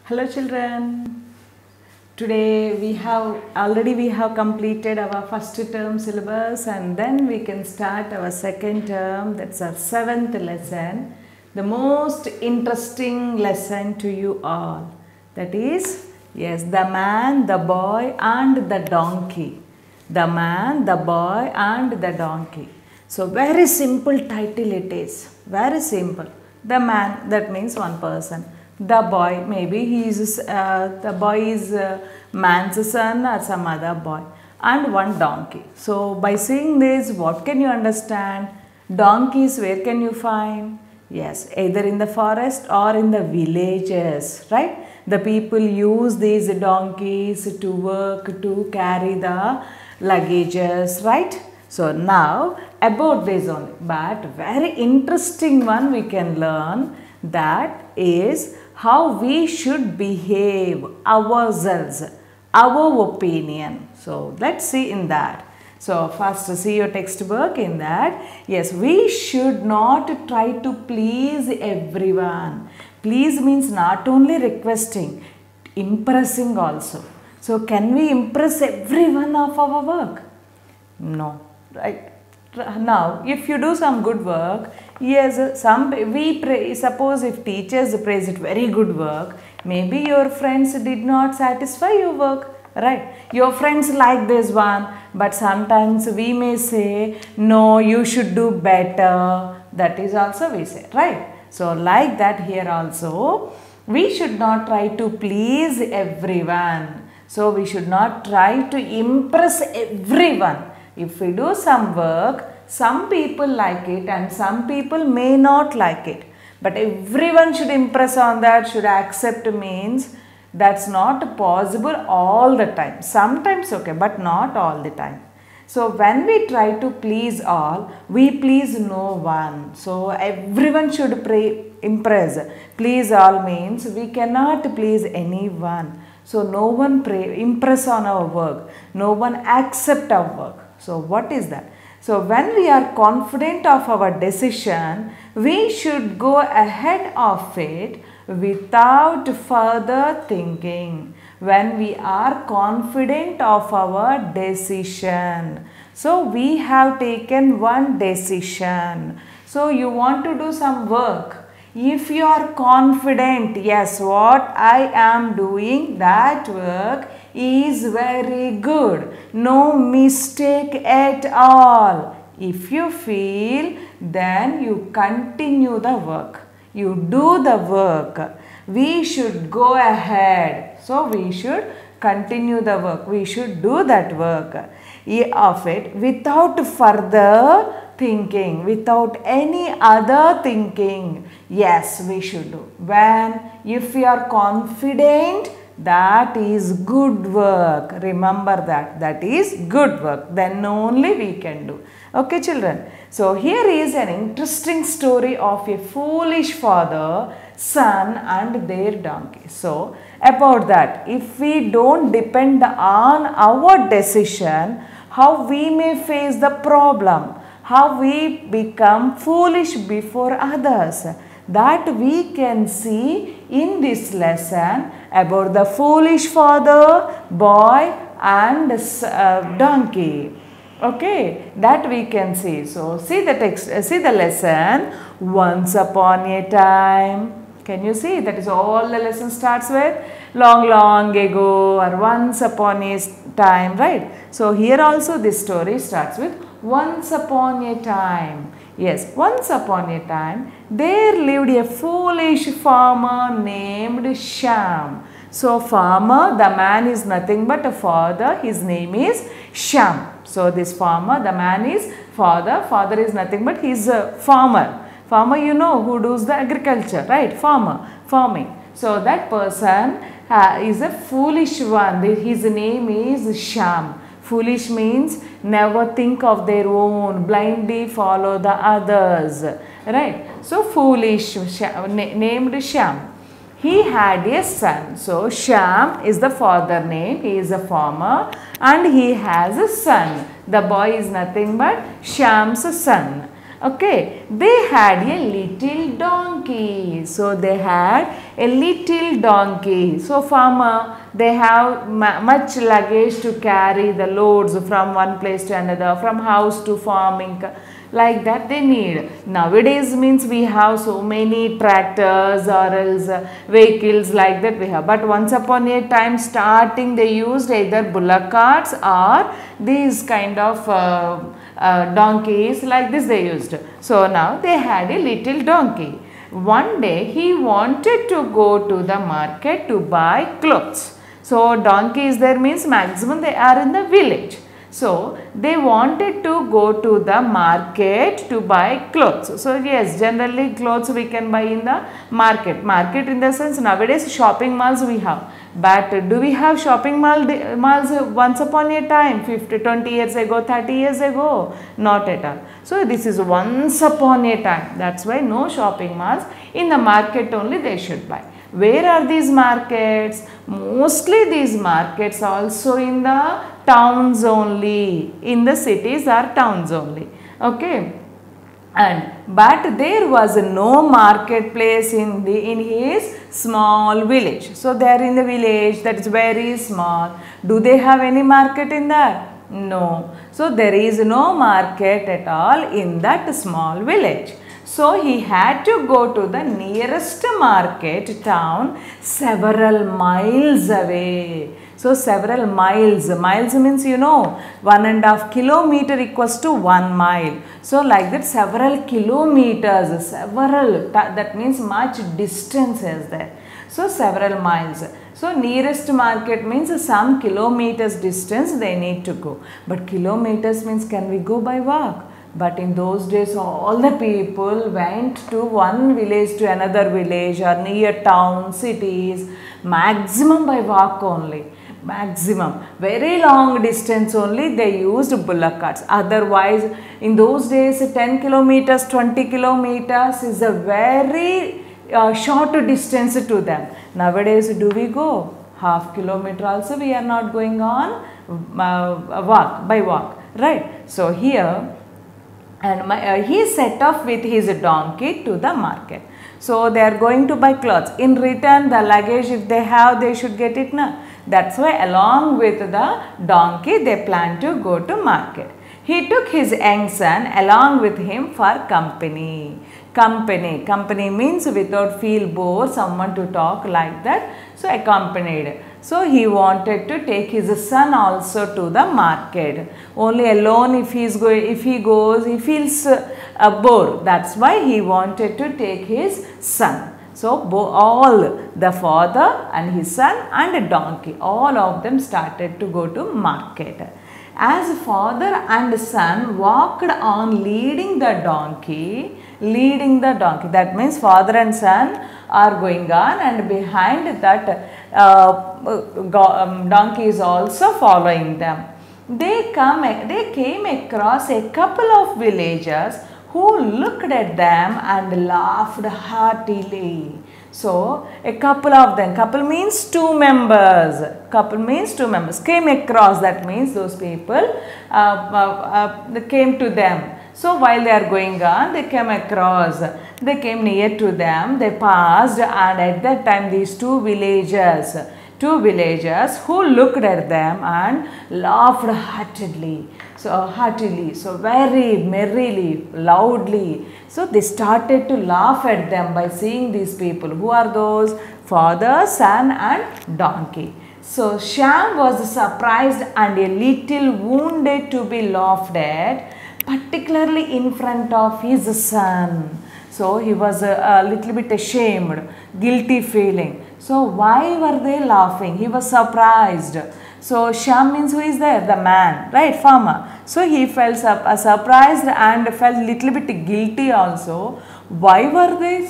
Hello children. Today we have completed our first term syllabus and then we can start our second term, that's our 7th lesson. The most interesting lesson to you all. That is, yes, the man, the boy and the donkey. The man, the boy and the donkey. So very simple title it is. Very simple. The man, that means one person. The boy, maybe the boy is man's son or some other boy, and one donkey. So by seeing this, what can you understand? Donkeys, where can you find? Yes, either in the forest or in the villages, right? The people use these donkeys to work, to carry the luggages, right? So now about this only, but very interesting one we can learn, that is how we should behave ourselves, our opinion. So let's see in that. So first see your textbook in that. Yes, we should not try to please everyone. Please means not only requesting, impressing also. So can we impress everyone of our work? No, right? Now, if you do some good work, yes, suppose if teachers praise it very good work, maybe your friends did not satisfy your work, right? Your friends like this one, but sometimes we may say, no, you should do better. That is also we say, right? So like that here also, we should not try to please everyone. So we should not try to impress everyone. If we do some work, some people like it and some people may not like it. But everyone should impress on that, should accept means that's not possible all the time. Sometimes okay, but not all the time. So when we try to please all, we please no one. So everyone should impress. Please all means we cannot please anyone. So no one impress on our work. No one accept our work. So what is that? So when we are confident of our decision, we should go ahead of it without further thinking. When we are confident of our decision. So we have taken one decision. So you want to do some work. If you are confident, yes, what I am doing, that work is very good. No mistake at all. If you feel, then you continue the work. You do the work. We should go ahead. So we should continue the work. We should do that work of it without further thinking, without any other thinking. Yes, we should do. If we are confident, that is good work. Remember that. That is good work. Then only we can do. Okay, children. So here is an interesting story of a foolish father, son and their donkey. So about that, if we don't depend on our decision, how we may face the problem, how we become foolish before others. That we can see in this lesson about the foolish father, boy and donkey. Okay, that we can see. So see the text, see the lesson. Once upon a time. Can you see? That is all the lesson starts with. Long, long ago or once upon a time, right? So here also this story starts with once upon a time. Yes, once upon a time, there lived a foolish farmer named Shyam. So farmer, the man is nothing but a father. His name is Shyam. So this farmer, the man is father. Father is nothing but he is a farmer. Farmer, you know, who does the agriculture, right? Farmer, farming. So that person is a foolish one. His name is Shyam. Foolish means never think of their own, blindly follow the others, right? So foolish, named Shyam. He had a son. So Shyam is the father name. He is a farmer and he has a son. The boy is nothing but Shyam's son. Okay, they had a little donkey. So they had a little donkey. So farmer, they have much luggage to carry the loads from one place to another, from house to farming, like that they need. Nowadays means we have so many tractors or else vehicles like that we have. But once upon a time starting they used either bullock carts or these kind of donkeys, like this they used. So now they had a little donkey. One day he wanted to go to the market to buy clothes. So donkey is there means maximum they are in the village. So they wanted to go to the market to buy clothes. So yes, generally clothes we can buy in the market. Market in the sense nowadays shopping malls we have. But do we have shopping malls once upon a time, 50, 20 years ago, 30 years ago? Not at all. So this is once upon a time. That's why no shopping malls. In the market only they should buy. Where are these markets? Mostly these markets also in the towns only. In the cities or towns only. Okay. But there was no marketplace in his small village. So they are in the village that is very small. Do they have any market in that? No. So there is no market at all in that small village. So he had to go to the nearest market town several miles away. So several miles. Miles means 1.5 kilometer equals to 1 mile. So like that several kilometers, that means much distance is there. So several miles. So nearest market means some kilometers distance they need to go. But kilometers means can we go by walk? But in those days all the people went to one village to another village or near towns, cities, maximum by walk only. Maximum. Very long distance only they used bullock carts. Otherwise in those days 10 kilometers, 20 kilometers is a very short distance to them. Nowadays do we go? Half kilometer also we are not going on by walk. Right. So here he set off with his donkey to the market. So they are going to buy clothes. In return the luggage if they have they should get it now. That's why along with the donkey they plan to go to market. He took his young son along with him for company. Company means without feel bored, someone to talk like that. So accompanied. So he wanted to take his son also to the market. Only alone if he goes, he feels bored. That's why he wanted to take his son. So all the father and his son and a donkey, all of them started to go to market. As father and son walked on leading the donkey, that means father and son are going on and behind that donkey is also following them. They came across a couple of villagers who looked at them and laughed heartily. So a couple of them, couple means two members, came across, that means those people came to them. So while they are going on, they came across, they came near to them, they passed, and at that time these two villagers who looked at them and laughed heartily, so very merrily, loudly. So they started to laugh at them by seeing these people. Who are those? Father, son and donkey. So Shyam was surprised and a little wounded to be laughed at, particularly in front of his son. So he was a little bit ashamed, guilty feeling. So why were they laughing? He was surprised. So Shyam means who is there? The man, right? Farmer. So he felt surprised and felt little bit guilty also. Why were they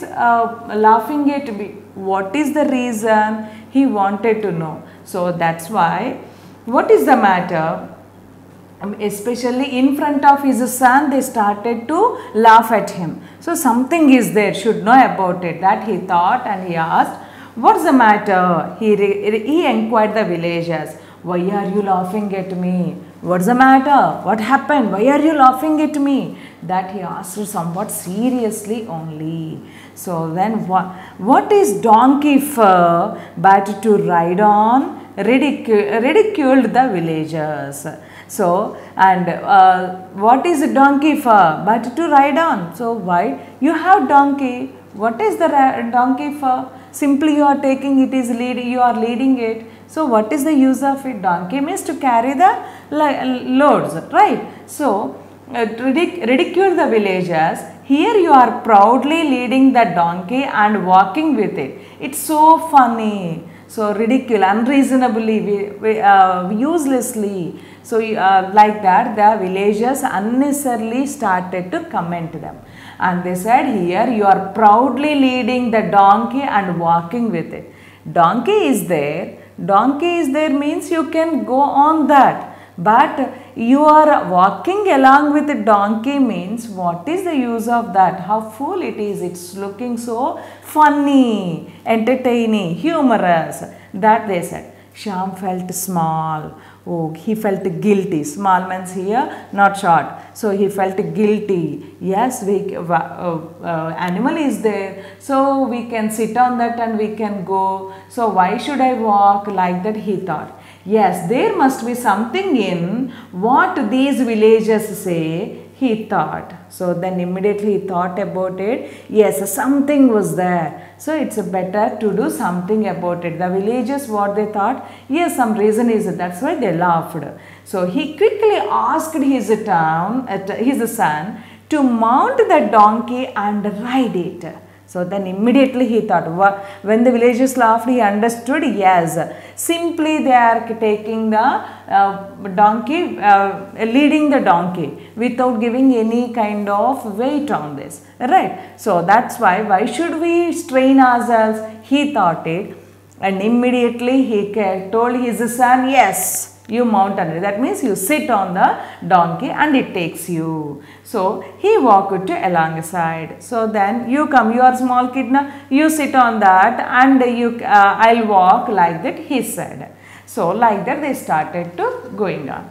laughing at me? What is the reason? He wanted to know. So that's why, what is the matter? Especially in front of his son, they started to laugh at him. So something is there, should know about it. That he thought and he asked, what's the matter? He inquired the villagers. Why are you laughing at me? What's the matter? What happened? Why are you laughing at me? That he asked somewhat seriously only. So then what is donkey for but to ride on? Ridiculed the villagers. So, and what is a donkey for but to ride on? So why you have donkey? What is the donkey for? Simply you are taking it, is leading, you are leading it. So what is the use of it? Donkey means to carry the loads, right? So ridicule the villagers. Here you are proudly leading the donkey and walking with it. It's so funny. So ridicule, unreasonably, uselessly. So like that the villagers unnecessarily started to comment them. And they said, here you are proudly leading the donkey and walking with it. Donkey is there. Donkey is there means you can go on that. But you are walking along with the donkey means what is the use of that? How fool it is. It's looking so funny, entertaining, humorous. That they said. Shyam felt small. Oh, he felt guilty. Small means here, not short. So he felt guilty. Yes, animal is there. So we can sit on that and we can go. So why should I walk like that? He thought. Yes, there must be something in what these villagers say, he thought. So then immediately he thought about it. Yes, something was there. So it's better to do something about it. The villagers, what they thought, yes, some reason is it. That's why they laughed. So he quickly asked his son to mount the donkey and ride it. So then immediately he thought, when the villagers laughed, he understood, yes, simply they are taking the donkey, leading the donkey without giving any kind of weight on this, right? So that's why should we strain ourselves? He thought it, and immediately he told his son, yes, you mount on it. That means you sit on the donkey and it takes you. So he walked alongside. So then you come, you are small kid now, you sit on that and I'll walk like that, he said. So like that they started to going on.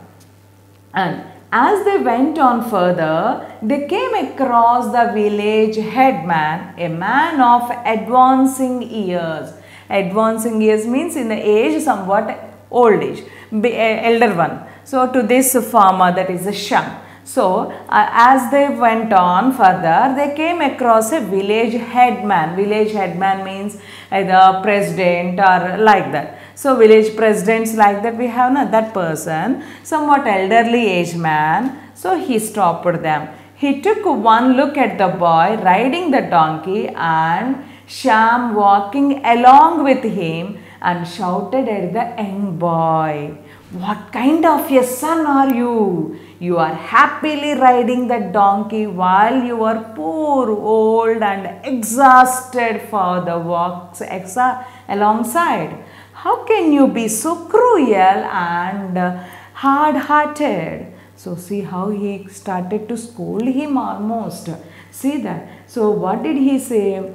And as they went on further, they came across the village headman, a man of advancing years. Advancing years means in the age somewhat old age, elder one. So to this farmer, that is a Shyam. So as they went on further, they came across a village headman. Village headman means either president or like that. So village presidents like that we have now, that person, somewhat elderly age man. So he stopped them. He took one look at the boy riding the donkey and Shyam walking along with him and shouted at the young boy, "What kind of a son are you? You are happily riding the donkey while your poor, old and exhausted father walks alongside. How can you be so cruel and hard-hearted?" So see how he started to scold him almost. See that. So what did he say?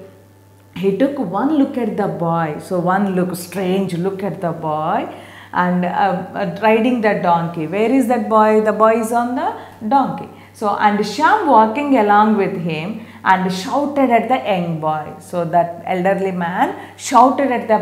He took one look at the boy. So one look, strange look at the boy and riding the donkey. Where is that boy? The boy is on the donkey. So and Shyam walking along with him and shouted at the young boy. So that elderly man shouted at the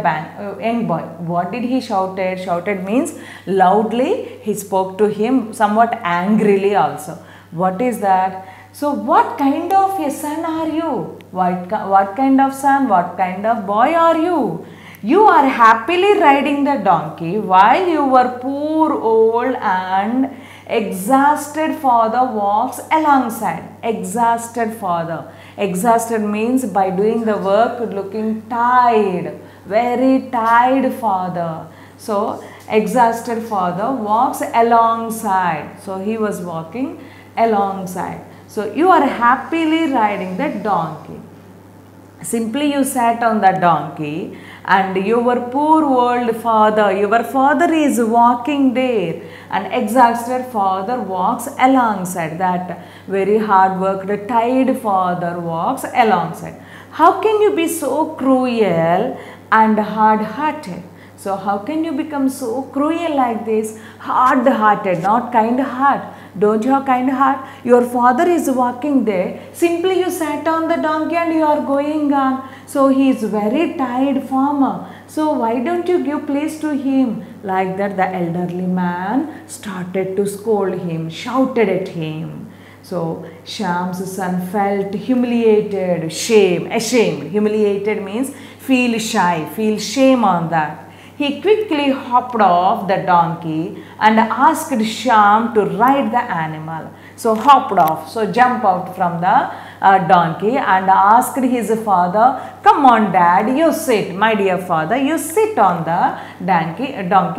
young boy. What did he shouted? Shouted means loudly. He spoke to him somewhat angrily also. What is that? So what kind of a son are you? What kind of son, what kind of boy are you? You are happily riding the donkey while your poor old and exhausted father walks alongside. Exhausted father. Exhausted means by doing the work looking tired. Very tired father. So exhausted father walks alongside. So he was walking alongside. So you are happily riding the donkey. Simply you sat on the donkey and your poor old father, your father is walking there and exhausted father walks alongside. That very hard worked, tired father walks alongside. How can you be so cruel and hard hearted? So So how can you become so cruel like this? Hard-hearted, not kind heart. Don't you have kind heart? Your father is walking there. Simply you sat on the donkey and you are going on. So he is very tired farmer. So why don't you give place to him? Like that the elderly man started to scold him, shouted at him. So Shyam's son felt humiliated, ashamed. Humiliated means feel shy, feel shame on that. He quickly hopped off the donkey and asked Shyam to ride the animal. So hopped off, so jump out from the donkey and asked his father, come on dad, you sit, my dear father, you sit on the donkey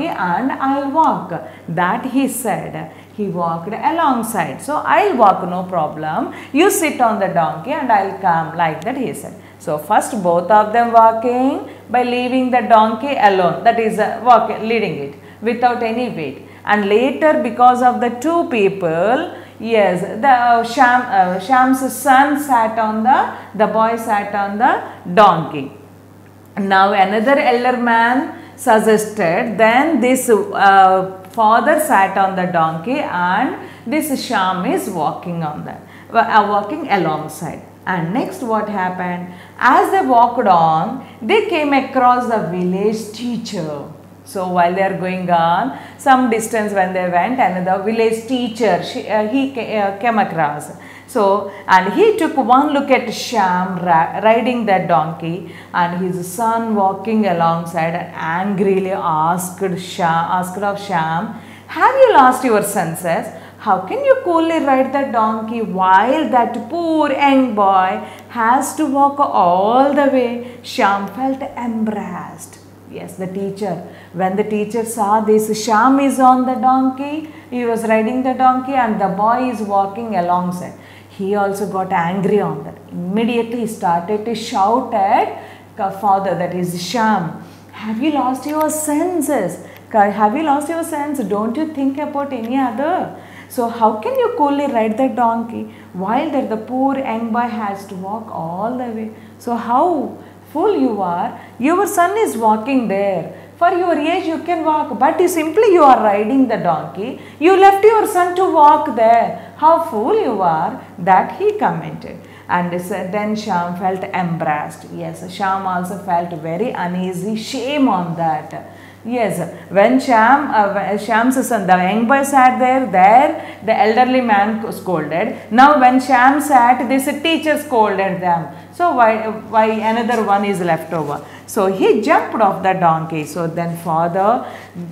and I'll walk. That he said. He walked alongside. So I'll walk, no problem. You sit on the donkey and I'll come, like that he said. So first both of them walking by leaving the donkey alone, that is leading it without any weight. And later because of the two people, yes, the Shyam's son sat on the boy sat on the donkey. Now another elder man suggested, then this father sat on the donkey and this Shyam is walking on that, walking alongside. And next what happened? As they walked on, they came across the village teacher. So while they are going on, some distance when they went, another village teacher, he came across. So, and he took one look at Shyam riding that donkey and his son walking alongside and angrily asked of Shyam, have you lost your senses? How can you coolly ride the donkey while that poor young boy has to walk all the way? Shyam felt embarrassed. Yes, the teacher. When the teacher saw this, Shyam is on the donkey, he was riding the donkey and the boy is walking alongside. He also got angry on that. Immediately he started to shout at father, that is Shyam, have you lost your senses? Have you lost your sense? Don't you think about any other? So how can you coolly ride the donkey while that the poor young boy has to walk all the way? So how fool you are? Your son is walking there. For your age you can walk, but you are riding the donkey. You left your son to walk there. How fool you are? That he commented. And then Shyam felt embarrassed. Yes, Shyam also felt very uneasy, shame on that. Yes, when Shyam's son, the young boy sat there, the elderly man scolded. Now when Shyam sat, this teacher scolded them. So why another one is left over? So he jumped off the donkey. So then father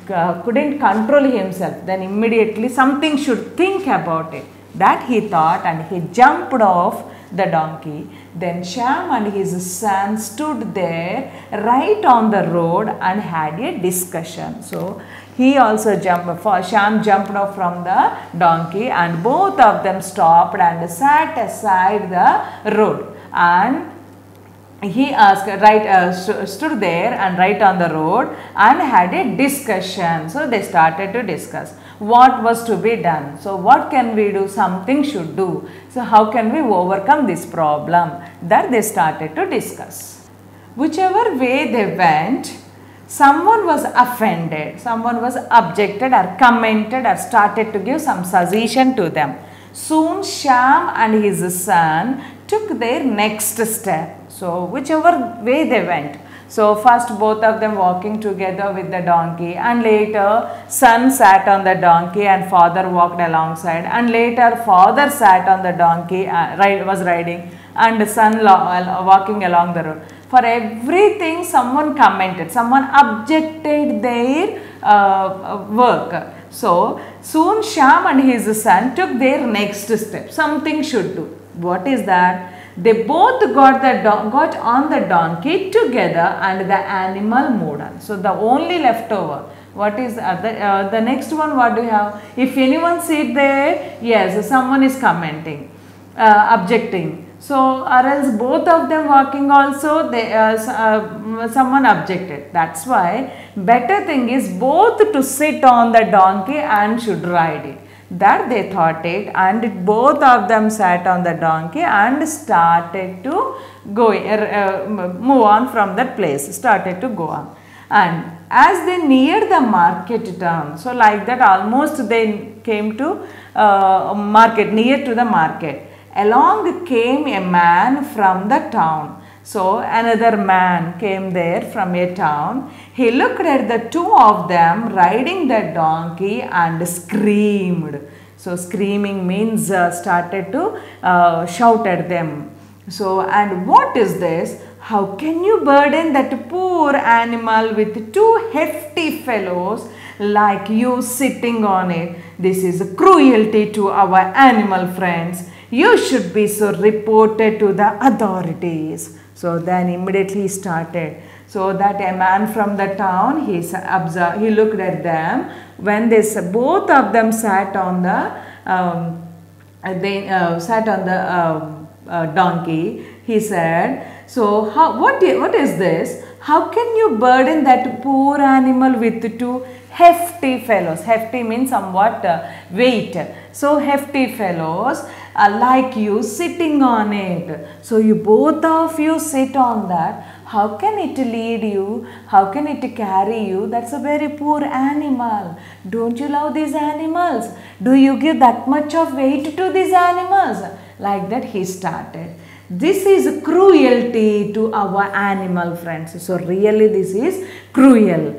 couldn't control himself. Then immediately something should think about it. That he thought and he jumped off the donkey. Then Shyam and his son stood there right on the road and had a discussion. So he also Shyam jumped off from the donkey and both of them stopped and sat aside the road. And he asked, stood there and right on the road and had a discussion. So they started to discuss what was to be done. So what can we do? Something should do. So how can we overcome this problem? That they started to discuss. Whichever way they went, someone was offended, someone was objected or commented or started to give some suggestion to them. Soon Shyam and his son took their next step. So whichever way they went. So first both of them walking together with the donkey, and later son sat on the donkey and father walked alongside, and later father sat on the donkey, was riding, and son walking along the road. For everything someone commented, someone objected their work. So soon Shyam and his son took their next step. Something should do. What is that? They both got on the donkey together and the animal moved on. So the only leftover. What is the next one? What do you have? If anyone sit there, yes, someone is commenting, objecting. So or else both of them walking also, someone objected. That's why better thing is both to sit on the donkey and should ride it. That they thought it, and both of them sat on the donkey and started to go move on from that place, started to go on. And as they neared the market town, so like that almost they came to market, near to the market. Along came a man from the town. So another man came there from a town. He looked at the two of them riding the donkey and screamed. So screaming means started to shout at them. So, and what is this? How can you burden that poor animal with two hefty fellows like you sitting on it? This is cruelty to our animal friends. You should be so reported to the authorities. So then immediately he started. So that a man from the town, he observed, he looked at them. When they both of them sat on the donkey, he said, so what is this? How can you burden that poor animal with two hefty fellows? Hefty means somewhat weight. So hefty fellows like you sitting on it. So you both of you sit on that. How can it lead you? How can it carry you? That's a very poor animal. Don't you love these animals? Do you give that much of weight to these animals? Like that he started. This is cruelty to our animal friends. So really this is cruel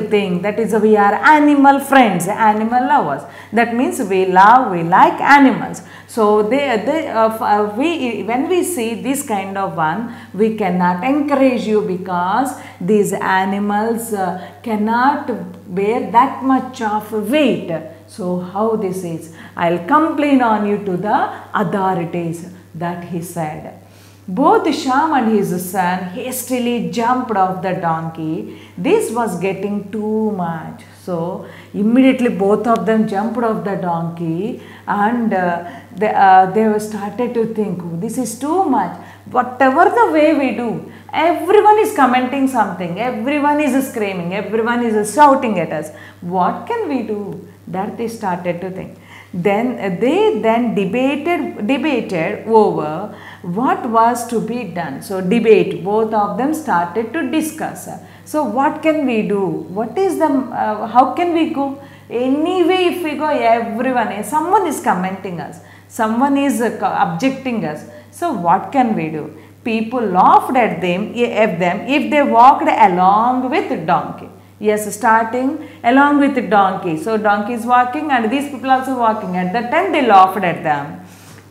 thing. That is, we are animal friends, animal lovers. That means we like animals. So when we see this kind of one, we cannot encourage you because these animals cannot bear that much of weight. So how this is? I'll complain on you to the authorities. That he said. Both Shyam and his son hastily jumped off the donkey. This was getting too much. So immediately both of them jumped off the donkey and they were started to think, oh, this is too much. Whatever the way we do, everyone is commenting something, everyone is screaming, everyone is shouting at us. What can we do? That they started to think. Then they debated over what was to be done. So debate, both of them started to discuss. So what can we do? What is the, how can we go? Anyway, if we go, everyone, someone is commenting us, someone is objecting us. So what can we do? People laughed at them if they walked along with donkey. Yes, starting along with the donkey. So donkey is walking and these people also walking. At that time they laughed at them.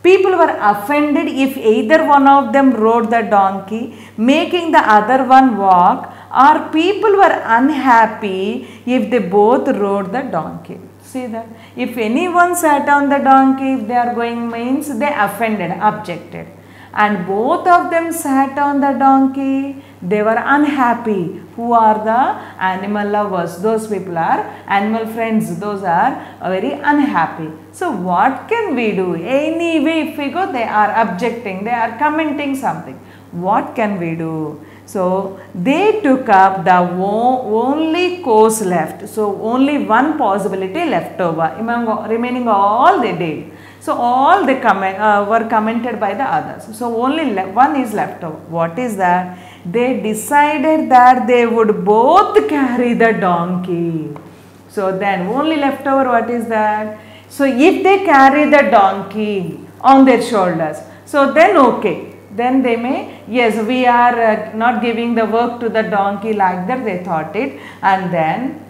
People were offended if either one of them rode the donkey, making the other one walk, or people were unhappy if they both rode the donkey. See that? If anyone sat on the donkey, if they are going means they offended, objected. And both of them sat on the donkey, they were unhappy. Who are the animal lovers? Those people are animal friends. Those are very unhappy. So what can we do? Anyway, if we go, they are objecting, they are commenting something. What can we do? So they took up the only course left. So only one possibility left over. Remaining all they did. So all they were commented by the others. So only one is left over. What is that? They decided that they would both carry the donkey. So then only left over, what is that? So if they carry the donkey on their shoulders, so then okay. Then they may, yes, we are not giving the work to the donkey, like that they thought it, and then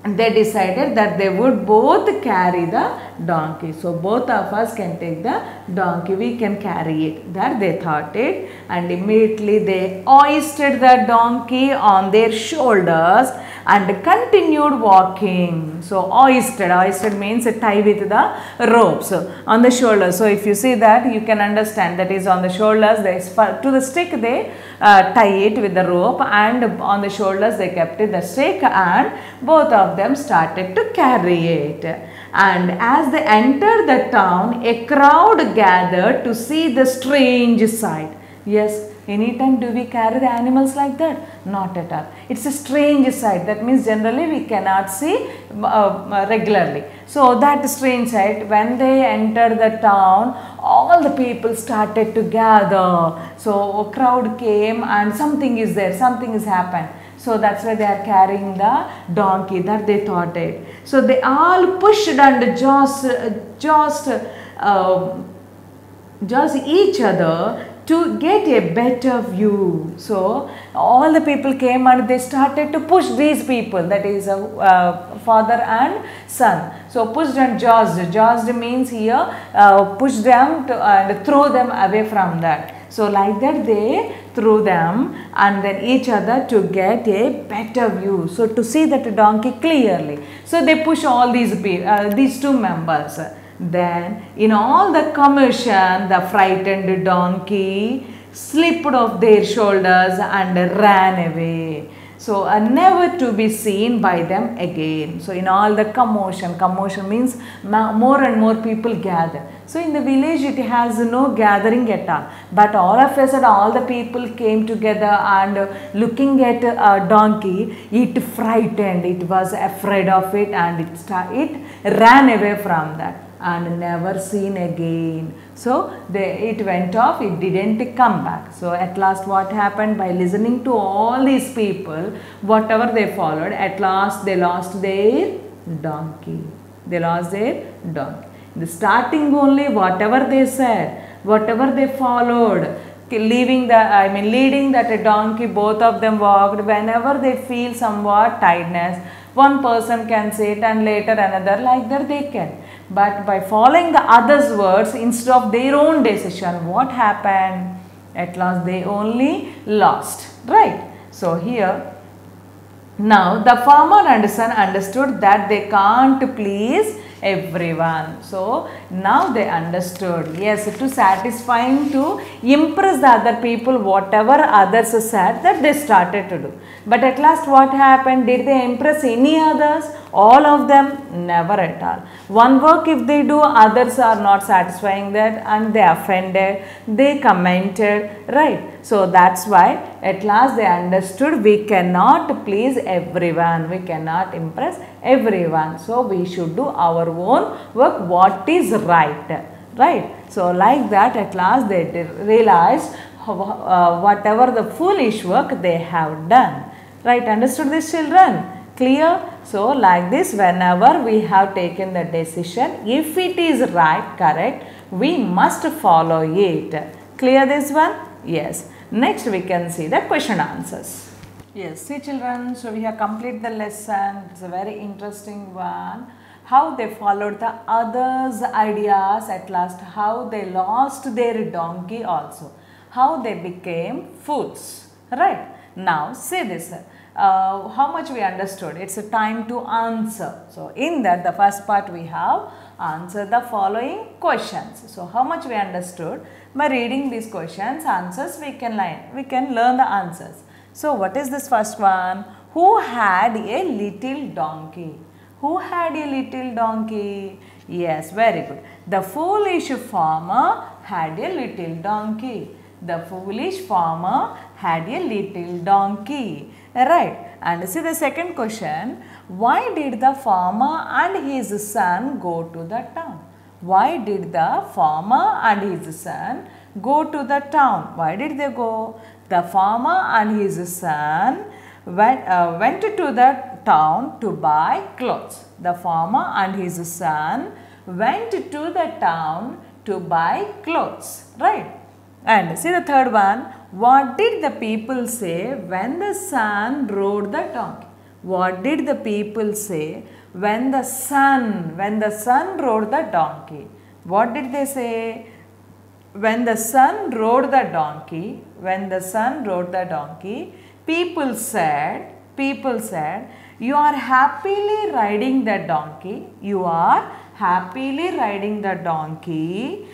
they decided that they would both carry the donkey. So both of us can take the donkey, we can carry it. That they thought it, and immediately they hoisted the donkey on their shoulders and continued walking. So hoisted means tie with the ropes on the shoulders. So if you see that, you can understand that is on the shoulders. To the stick they tie it with the rope, and on the shoulders they kept it the stick, and both of them started to carry it. And as they entered the town, a crowd gathered to see the strange sight. Yes, anytime do we carry the animals like that? Not at all. It's a strange sight. That means generally we cannot see regularly. So that strange sight, when they entered the town, all the people started to gather. So a crowd came and something is there, something has happened. So that's why they are carrying the donkey, that they thought it. So they all pushed and just each other to get a better view. So all the people came and they started to push these people, that is father and son. So pushed and jostled. Jostled means here push them to, and throw them away from that. So like that they threw them and then each other to get a better view. So to see that donkey clearly. So they push all these two members. Then in all the commotion, the frightened donkey slipped off their shoulders and ran away. So never to be seen by them again. So in all the commotion, commotion means more and more people gather. So in the village it has no gathering at all. But all of a sudden all the people came together and looking at a donkey, it frightened, it was afraid of it and it ran away from that and never seen again. So it went off, it didn't come back. So at last what happened, by listening to all these people, whatever they followed, at last they lost their donkey. They lost their donkey. In the starting only, whatever they said, whatever they followed, leading that a donkey, both of them walked. Whenever they feel somewhat tiredness, one person can sit and later another, like that they can. But by following the other's words instead of their own decision, what happened? At last they only lost, right? So here, now the farmer and son understood that they can't please everyone. So now they understood, yes, to satisfying, to impress the other people, whatever others said, that they started to do. But at last what happened? Did they impress any others? All of them? Never at all. One work if they do, others are not satisfying that and they offended, they commented, right? So that's why at last they understood we cannot please everyone, we cannot impress everyone. So we should do our own work, what is right, right? So like that at last they realized whatever the foolish work they have done, right? Understood this, children? Clear? So like this, whenever we have taken the decision, if it is right, correct, we must follow it. Clear this one? Yes. Next we can see the question answers. Yes, see children, so we have completed the lesson. It's a very interesting one. How they followed the others' ideas at last, how they lost their donkey also, how they became fools, right? Now see this, how much we understood. It's a time to answer. So in that, the first part we have answered the following questions. So how much we understood? By reading these questions, answers we can learn the answers. So what is this first one? Who had a little donkey? Who had a little donkey? Yes, very good. The foolish farmer had a little donkey. The foolish farmer had a little donkey. Right. And see the second question. Why did the farmer and his son go to the town? Why did the farmer and his son go to the town? Why did they go? The farmer and his son went to the town to buy clothes. The farmer and his son went to the town to buy clothes. Right. And see the third one. What did the people say when the son rode the donkey? What did the people say when the son rode the donkey? What did they say? When the son rode the donkey, people said, you are happily riding the donkey, you are happily riding the donkey,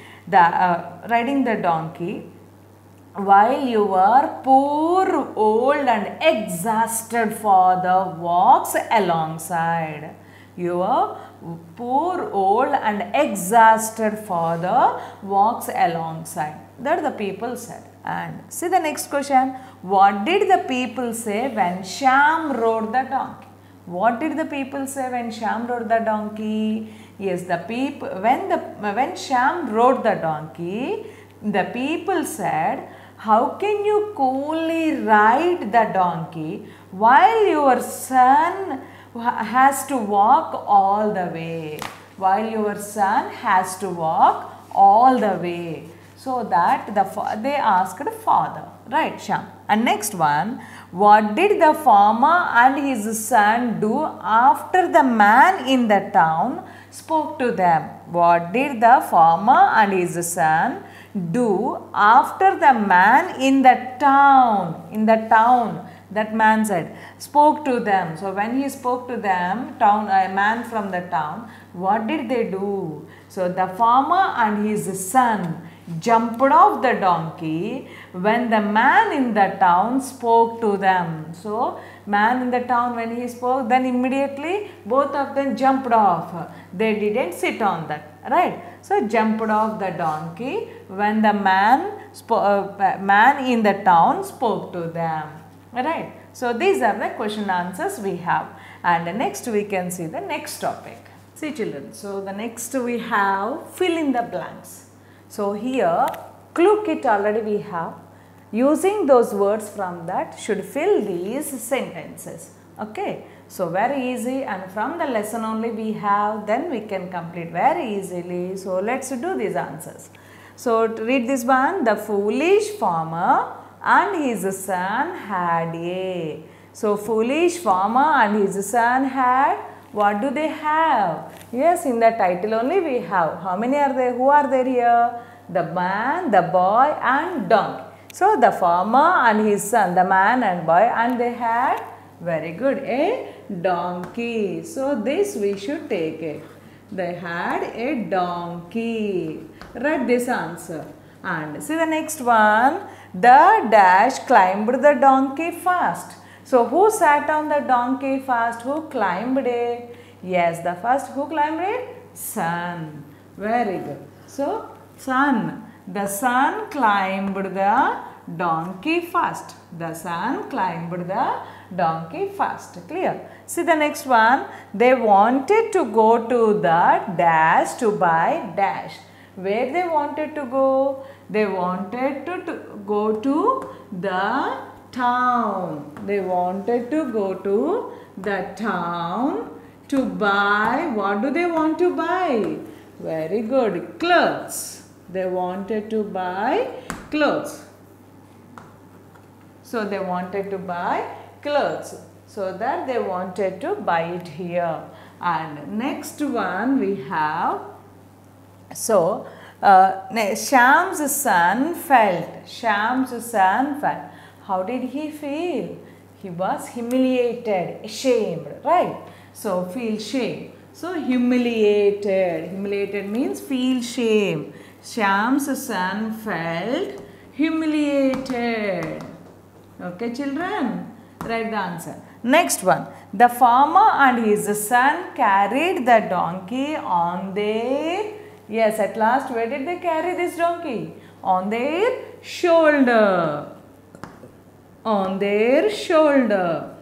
while you are poor, old and exhausted for the walks alongside. You are poor, old and exhausted for the walks alongside. That the people said. And see the next question. What did the people say when Shyam rode the donkey? What did the people say when Shyam rode the donkey? Yes, the people, when Shyam rode the donkey, the people said, how can you coolly ride the donkey while your son has to walk all the way? While your son has to walk all the way. So that they asked father, right, Shyam? And next one, what did the farmer and his son do after the man in the town spoke to them? What did the farmer and his son do after the man in the town? That man said, spoke to them. So when he spoke to them, a man from the town, what did they do? So the farmer and his son jumped off the donkey when the man in the town spoke to them. So man in the town, when he spoke, then immediately both of them jumped off. They didn't sit on that, right? So jumped off the donkey when the man in the town spoke to them. Right. So these are the question answers we have, and next we can see the next topic. See children, so the next we have fill in the blanks. So here clue kit already we have. Using those words from that should fill these sentences. Okay. So very easy, and from the lesson only we have, then we can complete very easily. So let's do these answers. So to read this one, the foolish farmer and his son had a. So foolish farmer and his son had, what do they have? Yes, in the title only we have. How many are there? Who are there here? The man, the boy and donkey. So the farmer and his son, the man and boy, and they had, very good, a donkey. So this we should take it. They had a donkey. Write this answer. And see the next one. The dash climbed the donkey fast. So who sat on the donkey fast? Who climbed it? Yes, the first who climbed it? Son. Very good. So son. The son climbed the donkey fast. The son climbed the donkey fast. Clear? See the next one. They wanted to go to the dash to buy dash. Where they wanted to go? They wanted to go to the town. They wanted to go to the town to buy. What do they want to buy? Very good. Clothes. They wanted to buy clothes. So they wanted to buy clothes. So that they wanted to buy it here. And next one we have. So Shyam's son felt. Shyam's son felt. How did he feel? He was humiliated, ashamed, right? So feel shame. So humiliated. Humiliated means feel shame. Shyam's son felt humiliated. Okay, children? Write the answer. Next one. The farmer and his son carried the donkey on their, yes, at last where did they carry this donkey? On their shoulder. On their shoulder.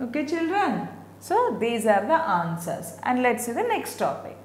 Okay, children? So these are the answers. And let's see the next topic.